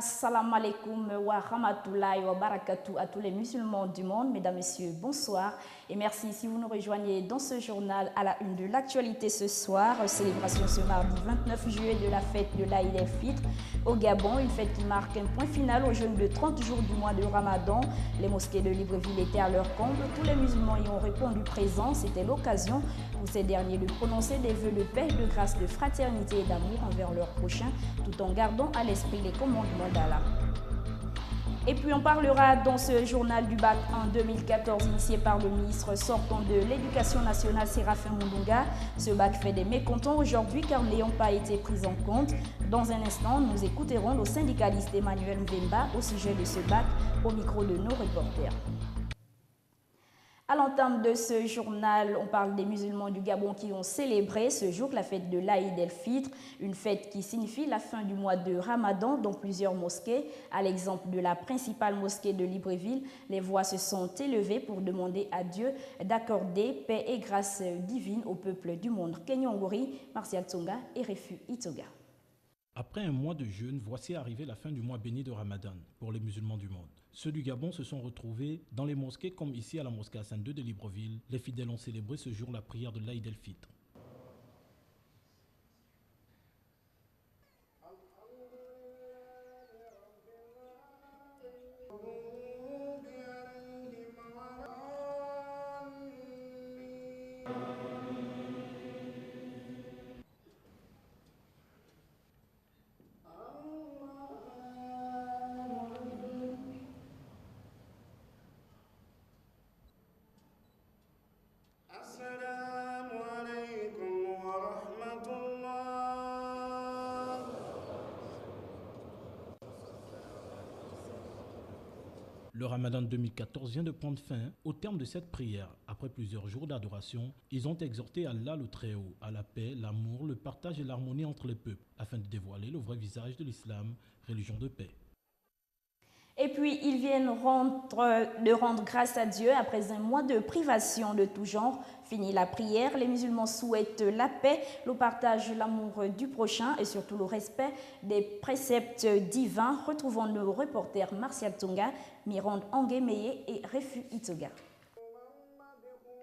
Assalamu alaikum wa rahmatullahi wa barakatuh à tous les musulmans du monde. Mesdames, Messieurs, bonsoir et merci si vous nous rejoignez dans ce journal à la une de l'actualité ce soir. Célébration ce mardi 29 juillet de la fête de l'Aïd el-Fitr au Gabon, une fête qui marque un point final au jeûne de 30 jours du mois de Ramadan. Les mosquées de Libreville étaient à leur comble. Tous les musulmans y ont répondu présent. C'était l'occasion pour ces derniers de prononcer des vœux de paix, de grâce, de fraternité et d'amour envers leurs prochains, tout en gardant à l'esprit les commandements d'Allah. Et puis on parlera dans ce journal du bac en 2014 initié par le ministre sortant de l'Éducation nationale Séraphin Mundunga. Ce bac fait des mécontents aujourd'hui car n'ayant pas été pris en compte. Dans un instant, nous écouterons le syndicaliste Emmanuel Mbemba au sujet de ce bac au micro de nos reporters. À l'entame de ce journal, on parle des musulmans du Gabon qui ont célébré ce jour la fête de l'Aïd el-Fitr, une fête qui signifie la fin du mois de Ramadan dans plusieurs mosquées. À l'exemple de la principale mosquée de Libreville, les voix se sont élevées pour demander à Dieu d'accorder paix et grâce divine au peuple du monde. Kenyongori, Martial Tsonga et Refu Itoga. Après un mois de jeûne, voici arrivé la fin du mois béni de Ramadan pour les musulmans du monde. Ceux du Gabon se sont retrouvés dans les mosquées comme ici à la mosquée Hassan II de Libreville. Les fidèles ont célébré ce jour la prière de l'Aïd el-Fitr. Le Ramadan 2014 vient de prendre fin. Au terme de cette prière, après plusieurs jours d'adoration, ils ont exhorté Allah le Très-Haut à la paix, l'amour, le partage et l'harmonie entre les peuples, afin de dévoiler le vrai visage de l'islam, religion de paix. Et puis, ils viennent de rendre grâce à Dieu après un mois de privation de tout genre. Fini la prière, les musulmans souhaitent la paix, le partage, l'amour du prochain et surtout le respect des préceptes divins. Retrouvons nos reporters Martial Tsonga, Mirande Anguemeye et Refu Itoga.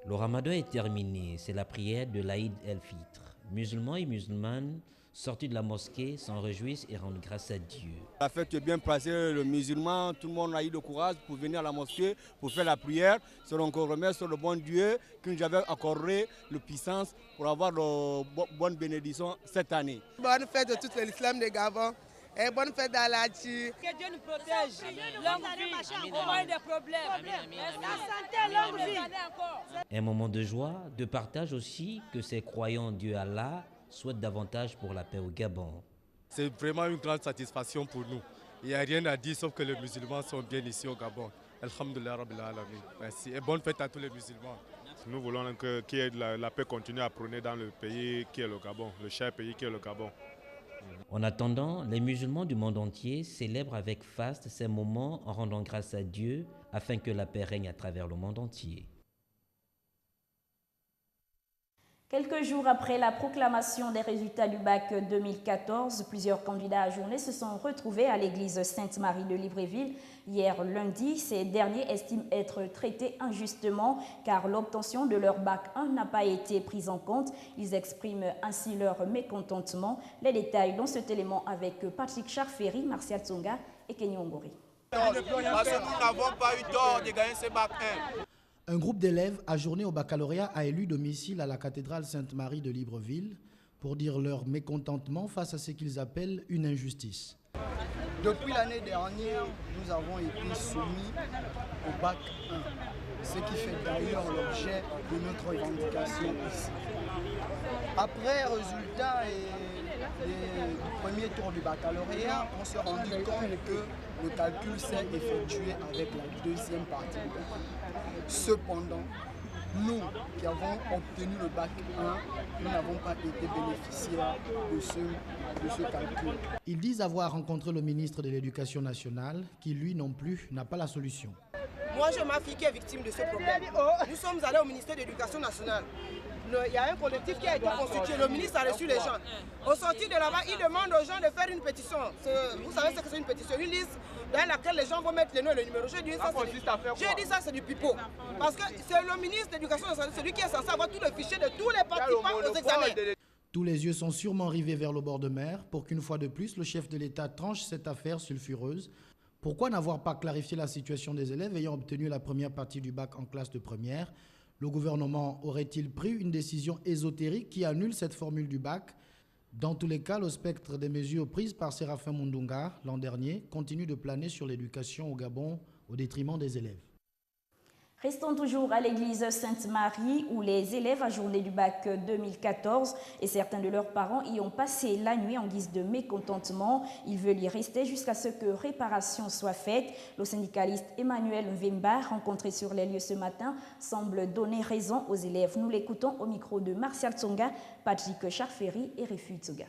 Le Ramadan est terminé, c'est la prière de l'Aïd el-Fitr. Musulmans et musulmanes sortis de la mosquée s'en réjouissent et rendent grâce à Dieu. La fête est bien passée, le musulman, tout le monde a eu le courage pour venir à la mosquée, pour faire la prière. C'est donc on remercie sur le bon Dieu qui nous avait accordé la puissance pour avoir de bonnes bénédictions cette année. Bonne fête de tout l'islam de Gabon. Et bonne fête d'Alachi. Que Dieu nous protège. Longue vie, au moins des problèmes. La santé, longue vie. Un moment de joie, de partage aussi que ces croyants en Dieu Allah souhaitent davantage pour la paix au Gabon. C'est vraiment une grande satisfaction pour nous. Il n'y a rien à dire sauf que les musulmans sont bien ici au Gabon. Alhamdulillah Rabbil Alamin. Merci et bonne fête à tous les musulmans. Nous voulons que la paix continue à prôner dans le pays qui est le Gabon, le cher pays qui est le Gabon. En attendant, les musulmans du monde entier célèbrent avec faste ces moments en rendant grâce à Dieu afin que la paix règne à travers le monde entier. Quelques jours après la proclamation des résultats du bac 2014, plusieurs candidats ajournés se sont retrouvés à l'église Sainte-Marie de Libreville. Hier lundi, ces derniers estiment être traités injustement car l'obtention de leur bac 1 n'a pas été prise en compte. Ils expriment ainsi leur mécontentement. Les détails dans cet élément avec Patrick Charferi, Martial Tsonga et Kenyongori. Parce que nous n'avons pas eu tort de gagner ce bac 1. Un groupe d'élèves ajournés au baccalauréat a élu domicile à la cathédrale Sainte-Marie de Libreville pour dire leur mécontentement face à ce qu'ils appellent une injustice. Depuis l'année dernière, nous avons été soumis au bac 1, ce qui fait d'ailleurs l'objet de notre revendication ici. Après résultat du premier tour du baccalauréat, on s'est rendu compte que le calcul s'est effectué avec la deuxième partie. Cependant, nous qui avons obtenu le bac 1, nous n'avons pas été bénéficiaires de ce calcul. Ils disent avoir rencontré le ministre de l'Éducation nationale qui, lui non plus, n'a pas la solution. Moi, je ma fille qui est victime de ce problème. Nous sommes allés au ministère de l'Éducation nationale. il y a un collectif qui a été constitué, le ministre a reçu les gens. Au sortir de là-bas, il demande aux gens de faire une pétition. Vous savez ce que c'est une pétition? Une liste dans laquelle les gens vont mettre les noms et le numéro. J'ai dit ça, c'est du pipeau. Parce que c'est le ministre de l'Éducation nationale, celui qui est censé avoir tout le fichier de tous les participants aux examens. Tous les yeux sont sûrement rivés vers le bord de mer pour qu'une fois de plus, le chef de l'État tranche cette affaire sulfureuse. Pourquoi n'avoir pas clarifié la situation des élèves ayant obtenu la première partie du bac en classe de première? Le gouvernement aurait-il pris une décision ésotérique qui annule cette formule du bac? Dans tous les cas, le spectre des mesures prises par Séraphin Mundunga l'an dernier continue de planer sur l'éducation au Gabon au détriment des élèves. Restons toujours à l'église Sainte-Marie où les élèves à journée du bac 2014 et certains de leurs parents y ont passé la nuit en guise de mécontentement. Ils veulent y rester jusqu'à ce que réparation soit faite. Le syndicaliste Emmanuel Mvemba, rencontré sur les lieux ce matin, semble donner raison aux élèves. Nous l'écoutons au micro de Martial Tsonga, Patrick Charferi et Refu Tsoga.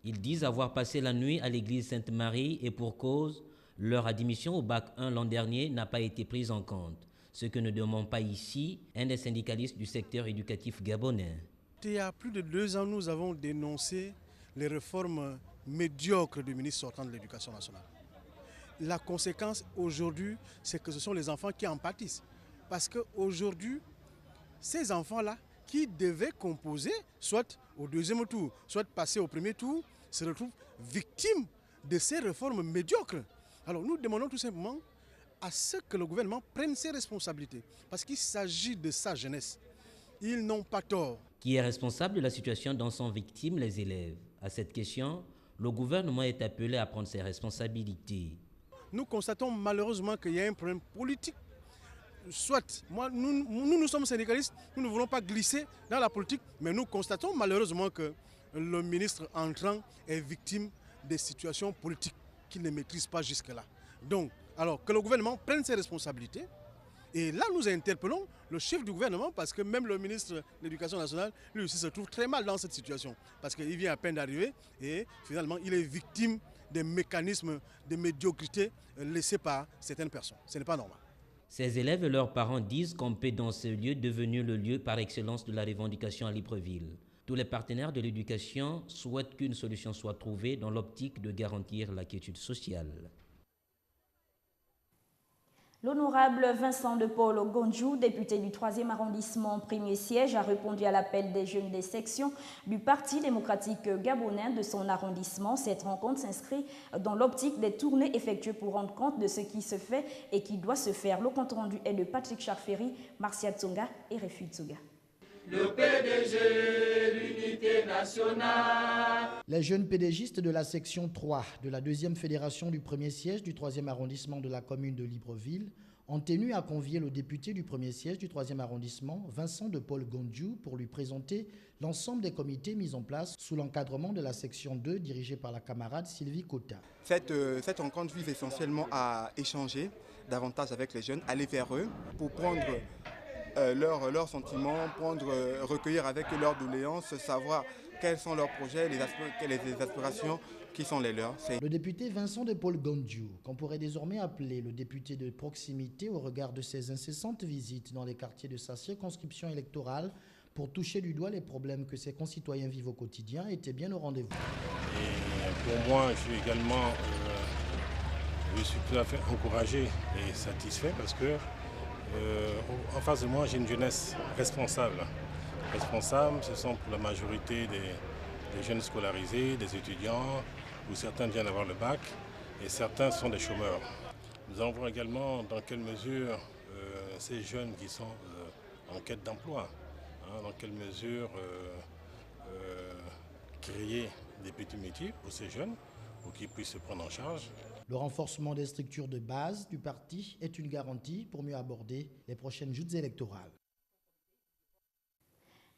Ils disent avoir passé la nuit à l'église Sainte-Marie et pour cause, leur admission au bac 1 l'an dernier n'a pas été prise en compte, ce que ne demande pas ici un des syndicalistes du secteur éducatif gabonais. Il y a plus de 2 ans, nous avons dénoncé les réformes médiocres du ministre sortant de l'Éducation nationale. La conséquence aujourd'hui, c'est que ce sont les enfants qui en pâtissent. Parce qu'aujourd'hui, ces enfants-là, qui devaient composer, soit au deuxième tour, soit passer au premier tour, se retrouvent victimes de ces réformes médiocres. Alors nous demandons tout simplement à ce que le gouvernement prenne ses responsabilités, parce qu'il s'agit de sa jeunesse. Ils n'ont pas tort. Qui est responsable de la situation dont sont victimes les élèves? À cette question, le gouvernement est appelé à prendre ses responsabilités. Nous constatons malheureusement qu'il y a un problème politique. Soit, nous sommes syndicalistes, nous ne voulons pas glisser dans la politique, mais nous constatons malheureusement que le ministre entrant est victime des situations politiques qu'il ne maîtrise pas jusque-là. Donc, alors que le gouvernement prenne ses responsabilités. Et là, nous interpellons le chef du gouvernement parce que même le ministre de l'Éducation nationale, lui aussi, se trouve très mal dans cette situation. Parce qu'il vient à peine d'arriver et finalement, il est victime des mécanismes de médiocrité laissés par certaines personnes. Ce n'est pas normal. Ces élèves et leurs parents disent qu'on peut dans ce lieu devenu le lieu par excellence de la revendication à Libreville. Tous les partenaires de l'éducation souhaitent qu'une solution soit trouvée dans l'optique de garantir la quiétude sociale. L'honorable Vincent de Paul Gonjou, député du 3e arrondissement, premier siège, a répondu à l'appel des jeunes des sections du Parti démocratique gabonais de son arrondissement. Cette rencontre s'inscrit dans l'optique des tournées effectuées pour rendre compte de ce qui se fait et qui doit se faire. Le compte rendu est de Patrick Charferi, Marcia Tsonga et Refu Tsoga. Le PDG, l'unité nationale. Les jeunes PDGistes de la section 3 de la 2e fédération du premier siège du 3e arrondissement de la commune de Libreville ont tenu à convier le député du premier siège du 3e arrondissement, Vincent de Paul Gonjou, pour lui présenter l'ensemble des comités mis en place sous l'encadrement de la section 2 dirigée par la camarade Sylvie Kota. Cette rencontre vise essentiellement à échanger davantage avec les jeunes, aller vers eux pour prendre leurs sentiments, recueillir avec eux leurs doléances, savoir quels sont leurs projets, les aspirations qui sont les leurs. Le député Vincent de Paul Gonjou, qu'on pourrait désormais appeler le député de proximité au regard de ses incessantes visites dans les quartiers de sa circonscription électorale pour toucher du doigt les problèmes que ses concitoyens vivent au quotidien, était bien au rendez-vous. Et pour moi, je suis tout à fait encouragé et satisfait parce que en face de moi, j'ai une jeunesse responsable. Responsables, ce sont pour la majorité des jeunes scolarisés, des étudiants, où certains viennent d'avoir le bac et certains sont des chômeurs. Nous allons voir également dans quelle mesure ces jeunes qui sont en quête d'emploi, dans quelle mesure créer des petits métiers pour ces jeunes pour qu'ils puissent se prendre en charge. Le renforcement des structures de base du parti est une garantie pour mieux aborder les prochaines joutes électorales.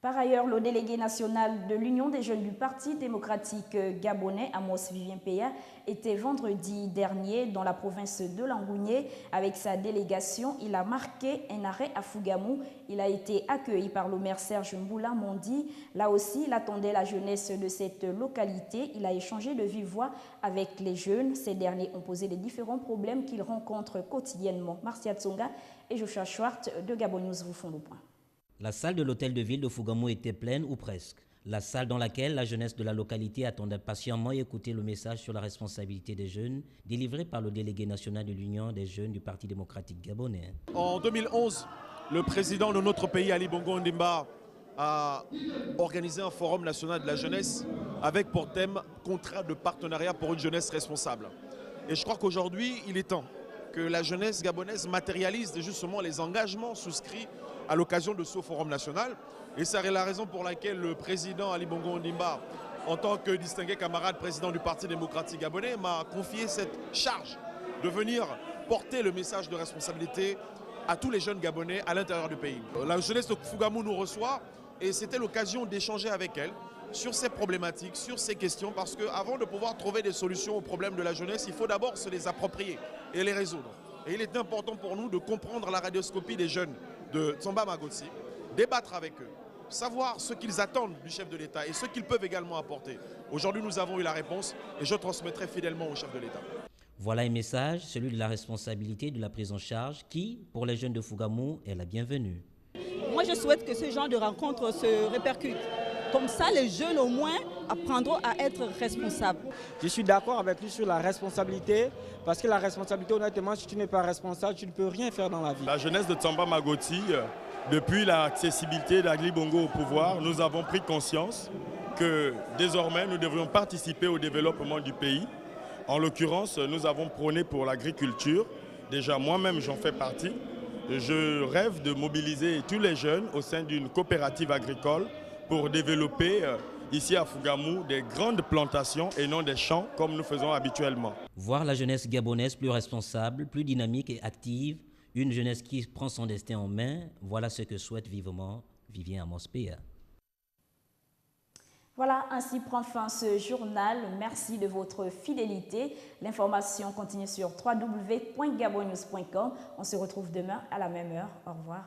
Par ailleurs, le délégué national de l'Union des jeunes du Parti démocratique gabonais, Amos Vivien Peya, était vendredi dernier dans la province de Langounié. Avec sa délégation, il a marqué un arrêt à Fougamou. Il a été accueilli par le maire Serge Mboula Mondi. Là aussi, il attendait la jeunesse de cette localité. Il a échangé de vive voix avec les jeunes. Ces derniers ont posé les différents problèmes qu'ils rencontrent quotidiennement. Marcia Tsonga et Joshua Schwartz de Gabon News vous font le point. La salle de l'hôtel de ville de Fougamou était pleine ou presque. La salle dans laquelle la jeunesse de la localité attendait patiemment et écoutait le message sur la responsabilité des jeunes délivré par le délégué national de l'Union des jeunes du Parti démocratique gabonais. En 2011, le président de notre pays, Ali Bongo Ondimba, a organisé un forum national de la jeunesse avec pour thème « Contrat de partenariat pour une jeunesse responsable ». Et je crois qu'aujourd'hui, il est temps que la jeunesse gabonaise matérialise justement les engagements souscrits à l'occasion de ce forum national. Et c'est la raison pour laquelle le président Ali Bongo Ondimba, en tant que distingué camarade président du Parti démocratique gabonais, m'a confié cette charge de venir porter le message de responsabilité à tous les jeunes gabonais à l'intérieur du pays. La jeunesse de Fougamou nous reçoit et c'était l'occasion d'échanger avec elle sur ces problématiques, sur ces questions, parce qu'avant de pouvoir trouver des solutions aux problèmes de la jeunesse, il faut d'abord se les approprier et les résoudre. Et il est important pour nous de comprendre la radioscopie des jeunes de Tsamba Magotsi, débattre avec eux, savoir ce qu'ils attendent du chef de l'État et ce qu'ils peuvent également apporter. Aujourd'hui, nous avons eu la réponse et je transmettrai fidèlement au chef de l'État. Voilà un message, celui de la responsabilité de la prise en charge qui, pour les jeunes de Fougamou, est la bienvenue. Moi, je souhaite que ce genre de rencontres se répercutent. Comme ça, les jeunes, au moins, apprendront à être responsables. Je suis d'accord avec lui sur la responsabilité, parce que la responsabilité, honnêtement, si tu n'es pas responsable, tu ne peux rien faire dans la vie. La jeunesse de Tsamba Magotsi, depuis l'accessibilité d'Ali Bongo au pouvoir, nous avons pris conscience que désormais, nous devrions participer au développement du pays. En l'occurrence, nous avons prôné pour l'agriculture. Déjà, moi-même, j'en fais partie. Je rêve de mobiliser tous les jeunes au sein d'une coopérative agricole pour développer ici à Fougamou des grandes plantations et non des champs comme nous faisons habituellement. Voir la jeunesse gabonaise plus responsable, plus dynamique et active, une jeunesse qui prend son destin en main, voilà ce que souhaite vivement Vivien Amos Péa. Voilà, ainsi prend fin ce journal. Merci de votre fidélité. L'information continue sur www.gabonnews.com. On se retrouve demain à la même heure. Au revoir.